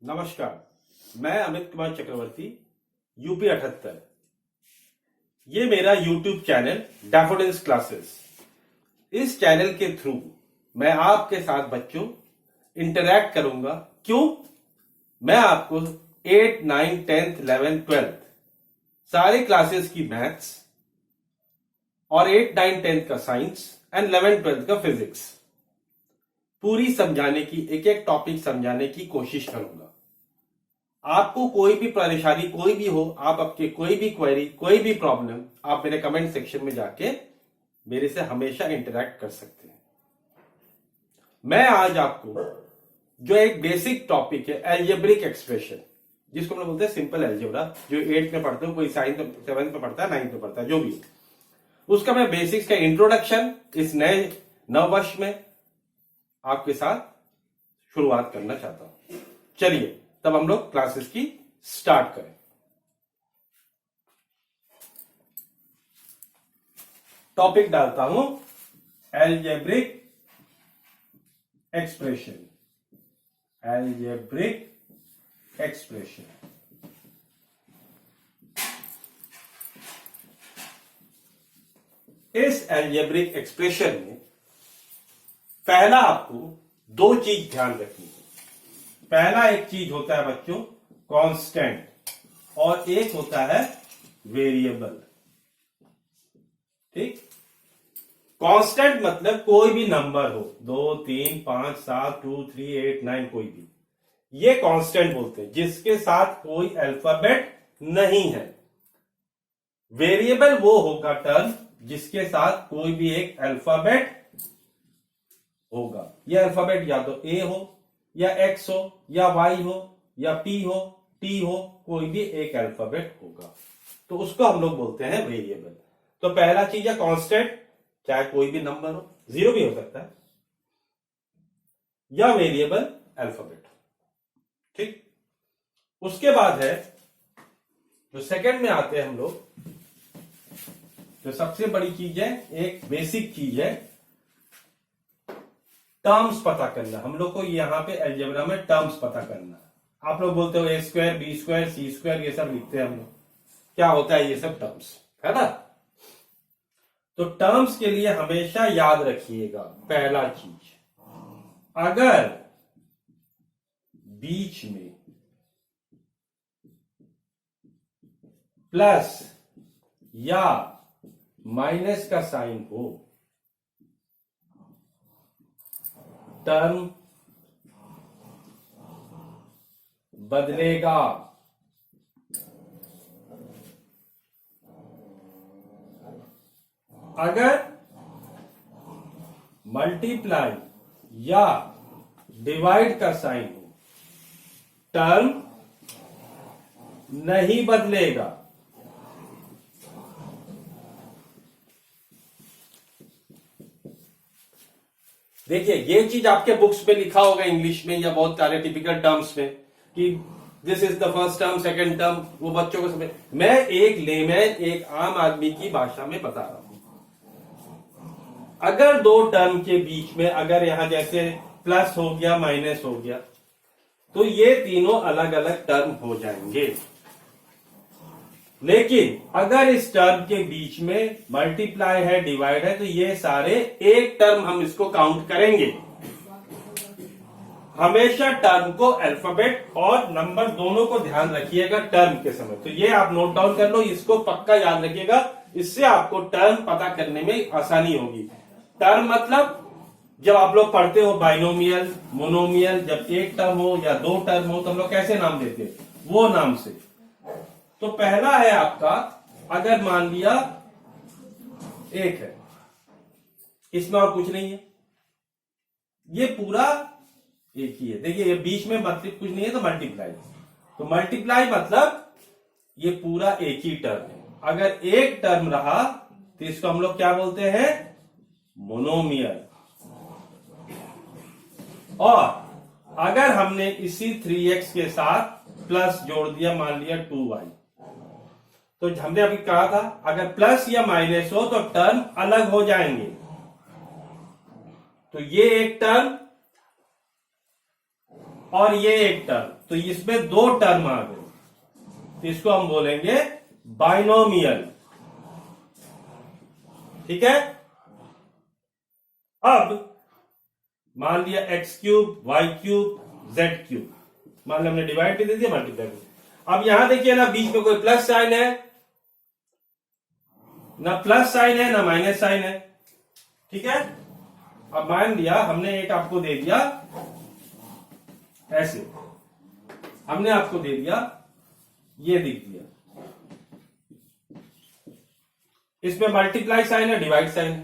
नमस्कार, मैं अमित कुमार चक्रवर्ती, यूपी 78। ये मेरा यूट्यूब चैनल डैफोडिल्स क्लासेस। इस चैनल के थ्रू मैं आपके साथ बच्चों इंटरैक्ट करूंगा। क्यों? मैं आपको 8, 9, 10, 11, 12 सारे क्लासेस की मैथ्स और 8, 9, 10 का साइंस एंड 11, 12 का फिजिक्स पूरी समझाने की, एक एक टॉपिक समझाने की कोशिश करूंगा। आपको कोई भी परेशानी कोई भी हो, आप आपके कोई भी क्वेरी, कोई भी प्रॉब्लम, आप मेरे कमेंट सेक्शन में जाके मेरे से हमेशा इंटरैक्ट कर सकते हैं। मैं आज आपको जो एक बेसिक टॉपिक है एल्जेब्रिक एक्सप्रेशन, जिसको हम लोग बोलते हैं सिंपल एल्जेब्रा, जो 8 में पढ़ते हो, कोई साइंस 7 में पढ़ता है, 9 में पढ़ता है, जो भी, उसका मैं बेसिक्स का इंट्रोडक्शन इस नए नववर्ष में आपके साथ शुरुआत करना चाहता हूं। चलिए तब हम लोग क्लासेस की स्टार्ट करें। टॉपिक डालता हूं एल्जेब्रिक एक्सप्रेशन। Algebraic expression. इस एल्जेब्रिक एक्सप्रेशन में पहला आपको दो चीज ध्यान रखनी है। पहला एक चीज होता है बच्चों कांस्टेंट, और एक होता है वेरिएबल। ठीक? कांस्टेंट मतलब कोई भी नंबर हो, 2, 3, 5, 7, 2, 3, 8, 9, कोई भी, ये कांस्टेंट बोलते हैं, जिसके साथ कोई अल्फाबेट नहीं है। वेरिएबल वो होगा टर्म जिसके साथ कोई भी एक अल्फाबेट होगा। यह अल्फाबेट या तो ए हो, या एक्स हो, या वाई हो, या पी हो, टी हो, कोई भी एक अल्फाबेट होगा, तो उसको हम लोग बोलते हैं वेरिएबल। तो पहला चीज है कांस्टेंट, चाहे कोई भी नंबर हो, 0 भी हो सकता है, या वेरिएबल अल्फाबेट। ठीक? उसके बाद है जो सेकंड में आते हैं हम लोग, जो सबसे बड़ी चीज है, एक बेसिक चीज है टर्म्स पता करना। हम लोग को यहां पे अलजेब्रा में टर्म्स पता करना। आप लोग बोलते हो A² B² C², ये सब लिखते हैं हम लोग। क्या होता है ये सब टर्म्स, है ना? तो टर्म्स के लिए हमेशा याद रखिएगा, पहला चीज, अगर बीच में प्लस या माइनस का साइन हो, टर्म बदलेगा। अगर मल्टीप्लाई या डिवाइड का साइन हो, टर्म नहीं बदलेगा। देखिए, ये चीज आपके बुक्स में लिखा होगा इंग्लिश में, या बहुत सारे टिपिकल टर्म्स में, कि this is the first term, second term, वो बच्चों को समझ। मैं एक लेमैन, एक आम आदमी की भाषा में बता रहा हूं। अगर दो टर्म के बीच में, अगर यहां जैसे प्लस हो गया, माइनस हो गया, तो ये तीनों अलग अलग टर्म हो जाएंगे। लेकिन अगर इस टर्म के बीच में मल्टीप्लाई है, डिवाइड है, तो ये सारे एक टर्म, हम इसको काउंट करेंगे। हमेशा टर्म को, अल्फाबेट और नंबर दोनों को ध्यान रखिएगा टर्म के समय। तो ये आप नोट डाउन कर लो, इसको पक्का याद रखिएगा, इससे आपको टर्म पता करने में आसानी होगी। टर्म मतलब जब आप लोग पढ़ते हो बाइनोमियल, मोनोमियल, जब एक टर्म हो या दो टर्म हो, तो हम लोग कैसे नाम देते हैं? वो नाम से। तो पहला है आपका, अगर मान लिया 1 है, इसमें और कुछ नहीं है, ये पूरा एक ही है। देखिए, ये बीच में मतलब कुछ नहीं है, तो मल्टीप्लाई। तो मल्टीप्लाई मतलब ये पूरा एक ही टर्म है। अगर एक टर्म रहा तो इसको हम लोग क्या बोलते हैं? मोनोमियल। और अगर हमने इसी 3x के साथ प्लस जोड़ दिया, मान लिया 2y, तो हमने अभी कहा था अगर प्लस या माइनस हो तो टर्म अलग हो जाएंगे। तो ये एक टर्म और ये एक टर्म, तो इसमें दो टर्म आ गए, तो इसको हम बोलेंगे बाइनोमियल। ठीक है। अब मान लिया x cube, y cube, z cube, मान लिया हमने डिवाइड भी दे दिया, मल्टीप्लाई भी। अब यहां देखिए ना, बीच में कोई प्लस साइन है, ना प्लस साइन है, ना माइनस साइन है। ठीक है। अब मान लिया हमने एक आपको दे दिया ऐसे, हमने आपको दे दिया, ये दिख दिया, इसमें मल्टीप्लाई साइन है, डिवाइड साइन है,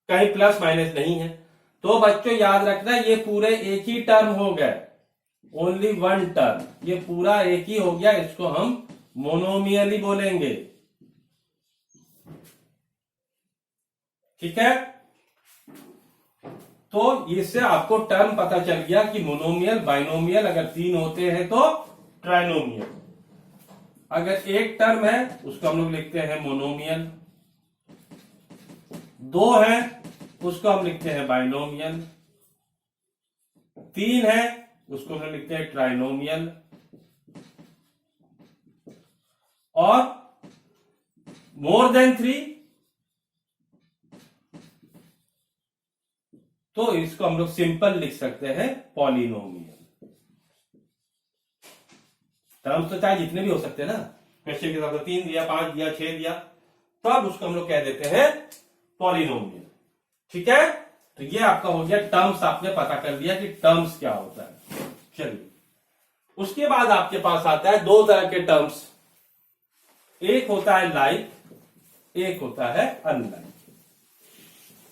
कहीं प्लस माइनस नहीं है। तो बच्चों याद रखना, ये पूरे एक ही टर्म हो गए, ओनली वन टर्म, ये पूरा एक ही हो गया, इसको हम मोनोमियल ही बोलेंगे। ठीक है। तो इससे आपको टर्म पता चल गया कि मोनोमियल, बाइनोमियल, अगर तीन होते हैं तो ट्राइनोमियल, अगर एक टर्म है उसको हम लोग लिखते हैं मोनोमियल, दो है उसको हम लिखते हैं बाइनोमियल, तीन है उसको हम लोग लिखते हैं ट्राइनोमियल, और मोर देन थ्री तो इसको हम लोग सिंपल लिख सकते हैं पॉलिनोमियल। टर्म्स तो चाहे जितने भी हो सकते हैं ना, क्वेश्चन के हिसाब से 3 दिया, 5 दिया, 6 दिया, तो अब उसको हम लोग कह देते हैं पॉलिनोमियल। ठीक है। तो ये आपका हो गया टर्म्स, आपने पता कर दिया कि टर्म्स क्या होता है। चलिए, उसके बाद आपके पास आता है दो तरह के टर्म्स, एक होता है लाइक, एक होता है अनलाइक।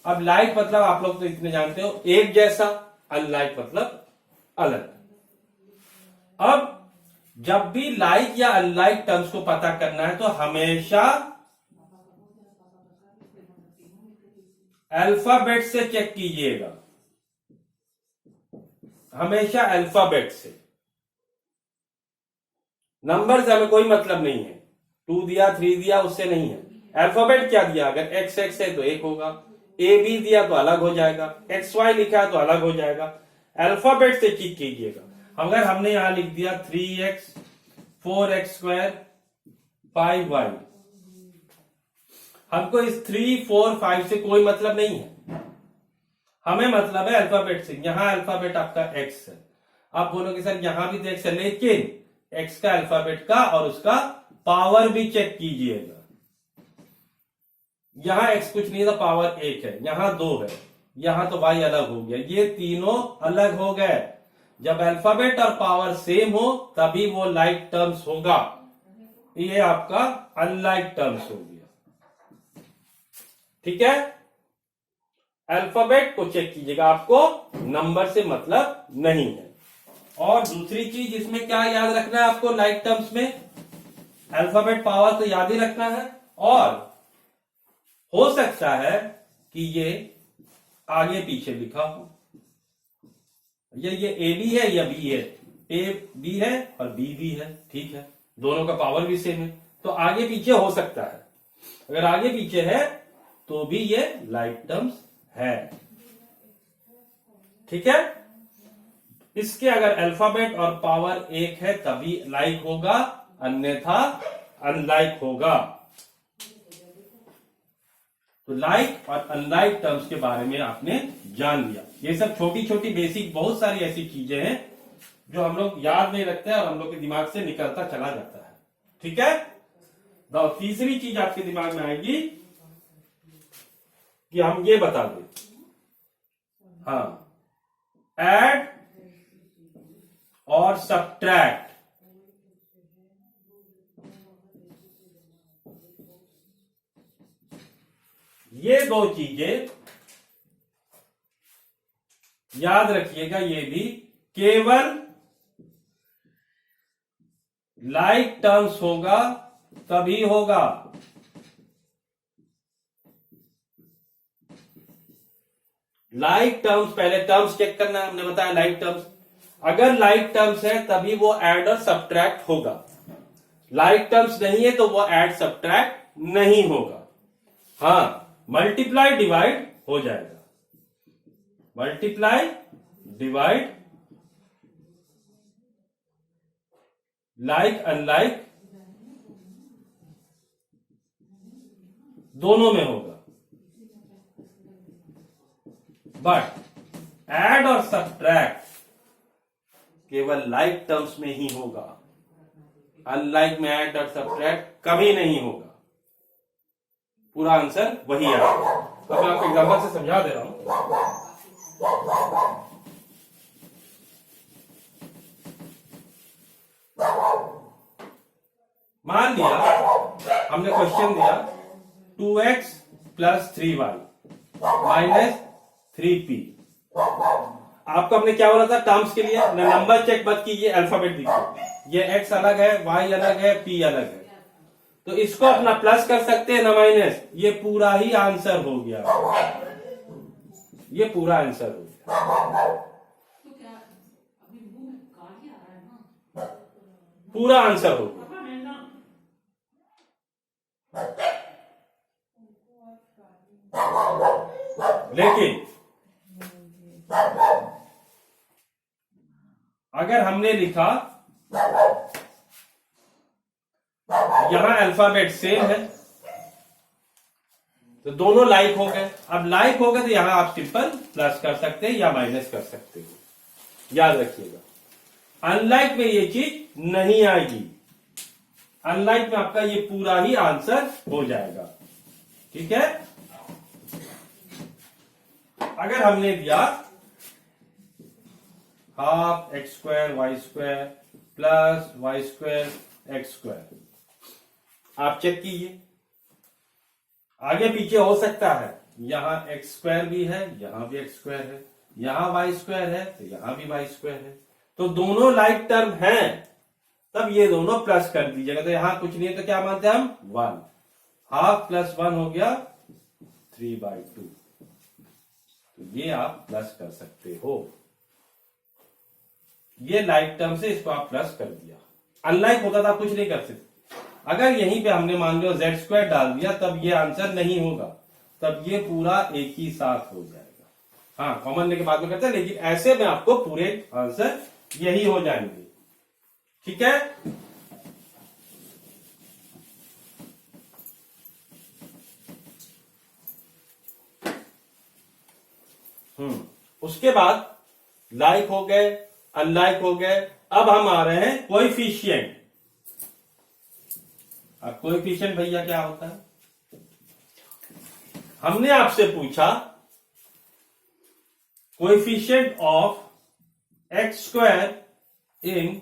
अब लाइक मतलब आप लोग तो इतने जानते हो, एक जैसा, अनलाइक मतलब अलग। अब जब भी लाइक या अनलाइक टर्म्स को पता करना है तो हमेशा अल्फाबेट से चेक कीजिएगा, हमेशा अल्फाबेट से। नंबर से हमें कोई मतलब नहीं है, 2 दिया, 3 दिया, उससे नहीं है। अल्फाबेट क्या दिया, अगर एक्स एक्स है तो एक होगा, ए बी दिया तो अलग हो जाएगा, एक्स वाई लिखा है तो अलग हो जाएगा। अल्फाबेट से चेक कीजिएगा। अगर हमने यहां लिख दिया 3x, 4x स्क्वायर, 5y, हमको इस 3, 4, 5 से कोई मतलब नहीं है, हमें मतलब है अल्फाबेट से। यहां अल्फाबेट आपका x है, आप बोलोगे सर यहां भी तो x है, लेकिन x का अल्फाबेट का और उसका पावर भी चेक कीजिएगा। यहां x कुछ नहीं था, पावर 1 है, यहां 2 है, यहां तो y अलग हो गया, ये तीनों अलग हो गए। जब अल्फाबेट और पावर सेम हो तभी वो लाइक टर्म्स होगा, ये आपका अनलाइक टर्म्स हो गया। ठीक है। अल्फाबेट को चेक कीजिएगा, आपको नंबर से मतलब नहीं है। और दूसरी चीज इसमें क्या याद रखना है आपको, लाइक टर्म्स में अल्फाबेट पावर तो याद ही रखना है, और हो सकता है कि ये आगे पीछे लिखा हो, ये ए बी है या बी है, ए बी है और बी भी है, ठीक है, दोनों का पावर भी सेम है, तो आगे पीछे हो सकता है। अगर आगे पीछे है तो भी ये लाइक टर्म्स है। ठीक है। इसके अगर अल्फाबेट और पावर एक है तभी लाइक होगा, अन्यथा अनलाइक होगा। तो लाइक और अनलाइक टर्म्स के बारे में आपने जान लिया। ये सब छोटी छोटी बेसिक बहुत सारी ऐसी चीजें हैं जो हम लोग याद नहीं रखते और हम लोग के दिमाग से निकलता चला जाता है। ठीक है। तो तीसरी चीज आपके दिमाग में आएगी कि हम ये बता दें, हाँ, ऐड और सब्ट्रैक्ट, ये दो चीजें याद रखिएगा, ये भी केवल लाइक टर्म्स होगा तभी होगा। लाइक टर्म्स, पहले टर्म्स चेक करना है, हमने बताया लाइक टर्म्स, अगर लाइक टर्म्स है तभी वो ऐड और सब्ट्रैक्ट होगा, लाइक टर्म्स नहीं है तो वो ऐड सब्ट्रैक्ट नहीं होगा। हाँ, मल्टीप्लाई डिवाइड हो जाएगा, मल्टीप्लाई डिवाइड लाइक अनलाइक दोनों में होगा, बट ऐड और सब्ट्रैक्ट केवल लाइक टर्म्स में ही होगा। अनलाइक में ऐड और सब्ट्रैक्ट कभी नहीं होगा। पूरा आंसर वही आएगा। तो मैं आपको एग्जांपल से समझा दे रहा हूं। मान लिया हमने क्वेश्चन दिया 2x plus 3y minus 3p। आपको हमने क्या बोला था टर्म्स के लिए, ना नंबर चेक मत कीजिए, अल्फाबेट देखिए। ये x अलग है, y अलग है, p अलग है, तो इसको अपना प्लस कर सकते हैं ना माइनस। ये पूरा ही आंसर हो गया, ये पूरा आंसर हो गया, पूरा आंसर हो गया। लेकिन अगर हमने लिखा यहां अल्फाबेट सेम है तो दोनों लाइक हो गए। अब लाइक हो गए तो यहां आप सिंपल प्लस कर सकते हैं या माइनस कर सकते हो, याद रखिएगा। अनलाइक में ये चीज नहीं आएगी, अनलाइक में आपका ये पूरा ही आंसर हो जाएगा। ठीक है, अगर हमने दिया half x square y square plus y square x square, आप चेक कीजिए आगे पीछे हो सकता है। यहां एक्स स्क्वायर भी है, यहां भी एक्स स्क्वायर है, यहां वाई स्क्वायर है तो यहां भी वाई स्क्वायर है, तो दोनों लाइक टर्म हैं, तब ये दोनों प्लस कर दीजिएगा। तो यहां कुछ नहीं है तो क्या मानते हैं हम 1, हाफ प्लस 1 हो गया 3/2। तो ये आप प्लस कर सकते हो, ये लाइक टर्म से इसको आप प्लस कर दिया। अनलाइक होता था आप कुछ नहीं कर सकते। अगर यहीं पे हमने मान लो z स्क्वायर डाल दिया तब ये आंसर नहीं होगा, तब ये पूरा एक ही साथ हो जाएगा। हाँ, कॉमन लेके बाद में करते हैं, लेकिन ऐसे में आपको पूरे आंसर यही हो जाएंगे। ठीक है, उसके बाद लाइक हो गए, अनलाइक हो गए। अब हम आ रहे हैं कोएफिशिएंट। अब कोएफिशिएंट भैया क्या होता है? हमने आपसे पूछा coefficient of x square in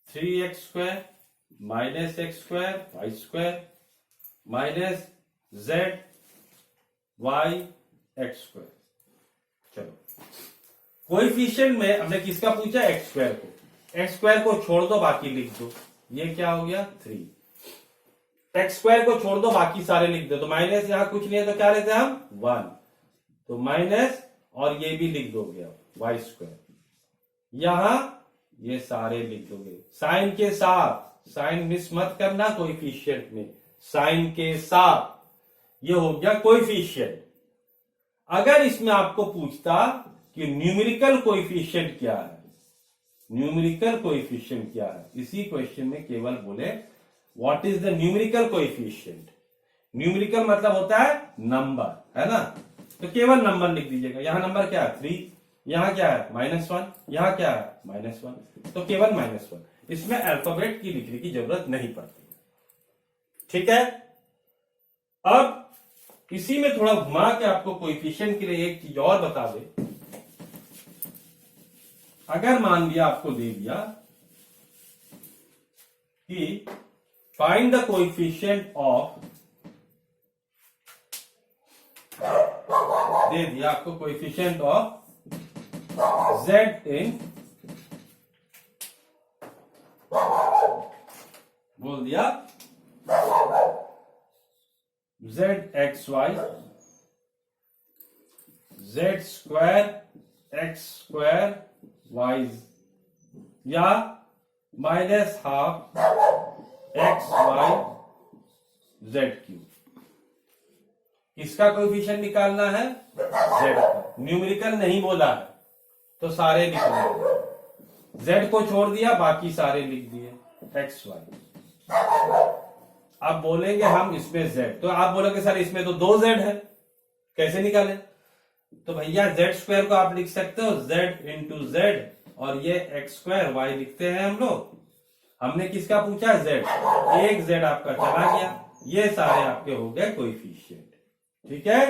3x square minus x square y square minus z y x square. चलो, कोएफिशिएंट में हमने किसका पूछा? एक्स स्क्वायर को। एक्स स्क्वायर को छोड़ दो, बाकी लिख दो। ये क्या हो गया 3। एक्स स्क्वायर को छोड़ दो, बाकी सारे लिख दो। तो माइनस यहां कुछ नहीं है तो क्या लेते हैं हम 1, तो माइनस और ये भी लिख दोगे वाई स्क्वायर। यहां ये सारे लिख दोगे साइन के साथ, साइन मिस मत करना कोएफिशिएंट में, साइन के साथ। ये हो गया कोएफिशिएंट। अगर इसमें आपको पूछता कि न्यूमेरिकल कोएफिशिएंट क्या है, न्यूमेरिकल कोएफिशिएंट क्या है, इसी क्वेश्चन में केवल बोले what is the numerical coefficient. Numerical मतलब होता है नंबर, है ना, तो केवल नंबर लिख दीजिएगा। यहां नंबर क्या है 3, यहां क्या है -1, यहां क्या है -1, तो केवल -1। इसमें अल्फाबेट की लिखने की जरूरत नहीं पड़ती। ठीक है, अब इसी में थोड़ा घुमा के आपको कोएफिशिएंट के लिए एक चीज और बता दे। अगर मान लिया आपको दे दिया कि फाइंड द कोएफिशिएंट ऑफ, दे दिया आपको कोएफिशिएंट ऑफ z इन, बोल दिया zxy z square x square y, या -12 xy z3। इसका कोएफिशिएंट निकालना है z का, न्यूमेरिकल नहीं बोला है तो सारे निकालना। z को छोड़ दिया, बाकी सारे लिख दिए एक्स वाई। अब बोलेंगे हम इसमें z, तो आप बोलोगे सर इसमें तो 2z है, कैसे निकाले? तो भैया जेड स्क्वायर को आप लिख सकते हो z इंटू जेड, और ये एक्स स्क्वायर वाई लिखते हैं हम लोग। हमने किसका पूछा? z। एक z आपका चला गया, ये सारे आपके हो गए कोएफिशिएंट। ठीक है,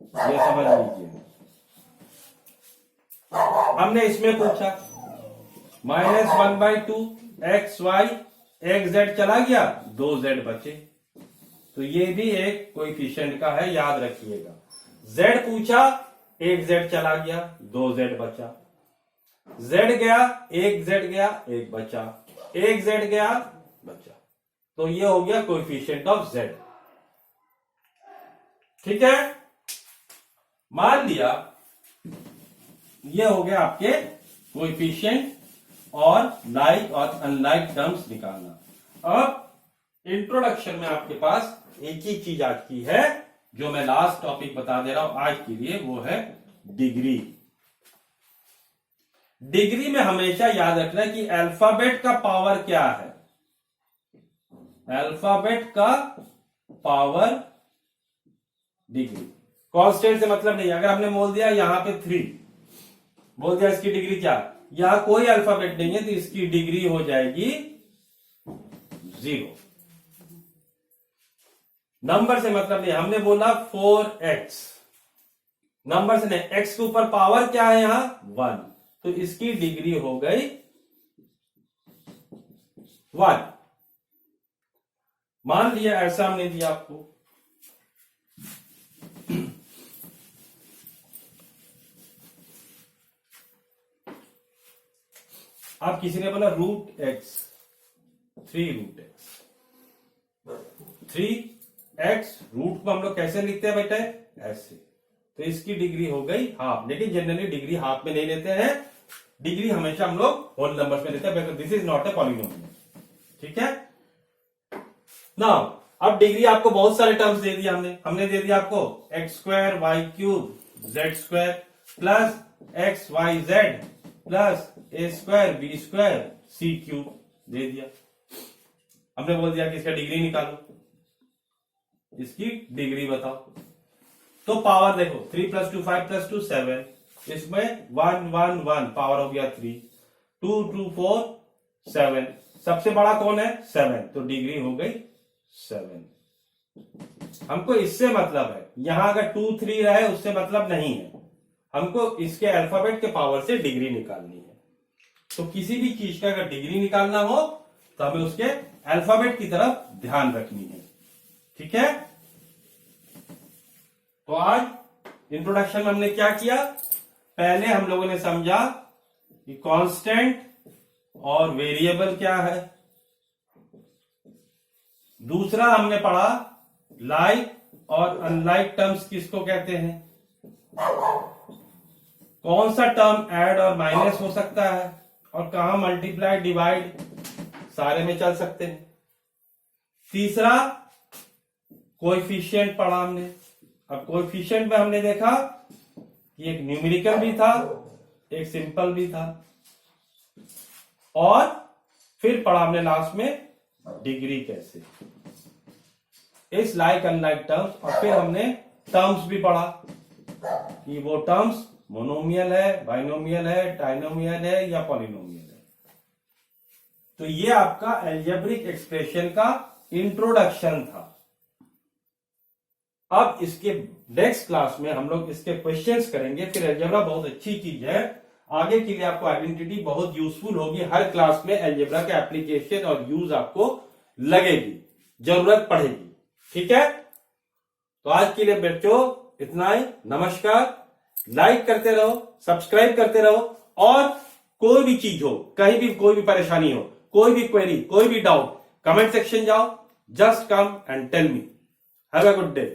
ये समझ लीजिए। हमने इसमें पूछा -1/2 एक्स वाई, एक z चला गया, 2z बचे, तो ये भी एक कोएफिशिएंट का है, याद रखिएगा। z पूछा, एक z चला गया, 2z बचा, z गया, एक z गया, एक बचा, एक z गया, बचा, तो ये हो गया कोएफिशिएंट ऑफ z। ठीक है, मान लिया ये हो गया आपके कोएफिशिएंट और लाइक और अनलाइक टर्म्स निकालना। अब इंट्रोडक्शन में आपके पास एक ही चीज आज की है, जो मैं लास्ट टॉपिक बता दे रहा हूं आज के लिए, वो है डिग्री। डिग्री में हमेशा याद रखना कि अल्फाबेट का पावर क्या है। अल्फाबेट का पावर डिग्री, कांस्टेंट से मतलब नहीं। अगर हमने बोल दिया यहां पे 3, बोल दिया इसकी डिग्री क्या, यहां कोई अल्फाबेट नहीं है, तो इसकी डिग्री हो जाएगी 0। नंबर से मतलब नहीं, हमने बोला 4x, नंबर से नहीं, x के ऊपर पावर क्या है यहां 1, तो इसकी डिग्री हो गई 1। मान लिया ऐसा हमने दिया आपको, अब किसी ने बोला √x, 3√x, 3x, रूट को हम लोग कैसे लिखते हैं बेटा? ऐसे, तो इसकी डिग्री हो गई हाफ। लेकिन जनरली डिग्री हाफ में नहीं लेते हैं, डिग्री हमेशा हम लोग होल नंबर्स में लेते हैं, because this is not a polynomial. ठीक है, नाउ अब डिग्री आपको बहुत सारे टर्म्स दे दिया हमने दे दिया आपको x² y³ z² plus xyz plus a² b² c³ दे दिया। हमने बोल दिया कि इसका डिग्री निकालो, इसकी डिग्री बताओ। तो पावर देखो, 3 + 2 5 + 2 7, इसमें 1 1 1 पावर हो गया 3, 2 2 4 7, सबसे बड़ा कौन है? 7, तो डिग्री हो गई 7। हमको इससे मतलब है, यहां अगर 2 3 रहे उससे मतलब नहीं है, हमको इसके अल्फाबेट के पावर से डिग्री निकालनी है। तो किसी भी चीज का अगर डिग्री निकालना हो तो हमें उसके अल्फाबेट की तरफ ध्यान रखनी है। ठीक है, तो आज इंट्रोडक्शन में हमने क्या किया? पहले हम लोगों ने समझा कि कांस्टेंट और वेरिएबल क्या है। दूसरा हमने पढ़ा लाइक और अनलाइक टर्म्स किसको कहते हैं, कौन सा टर्म ऐड और माइनस हो सकता है, और कहां मल्टीप्लाई डिवाइड सारे में चल सकते हैं। तीसरा कोएफिशिएंट पढ़ा हमने। अब कोएफिशिएंट में हमने देखा कि एक न्यूमेरिकल भी था, एक सिंपल भी था, और फिर पढ़ा हमने लास्ट में डिग्री कैसे, इस लाइक अनलाइक टर्म्स। और फिर हमने टर्म्स भी पढ़ा कि वो टर्म्स मोनोमियल है, बाइनोमियल है, ट्राइनोमियल है या पॉलिनोमियल है। तो ये आपका अलजेब्रिक एक्सप्रेशन का इंट्रोडक्शन था। अब इसके नेक्स्ट क्लास में हम लोग इसके क्वेश्चंस करेंगे। फिर अलजेब्रा बहुत अच्छी चीज है, आगे के लिए आपको आइडेंटिटी बहुत यूजफुल होगी। हर क्लास में अलजेब्रा के एप्लीकेशन और यूज आपको लगेगी, जरूरत पड़ेगी। ठीक है, तो आज के लिए बच्चों इतना ही। नमस्कार। लाइक करते रहो, सब्सक्राइब करते रहो, और कोई भी चीज हो, कहीं भी कोई भी परेशानी हो, कोई भी क्वेरी, कोई भी डाउट, कमेंट सेक्शन जाओ, just come and tell me. Have a good day.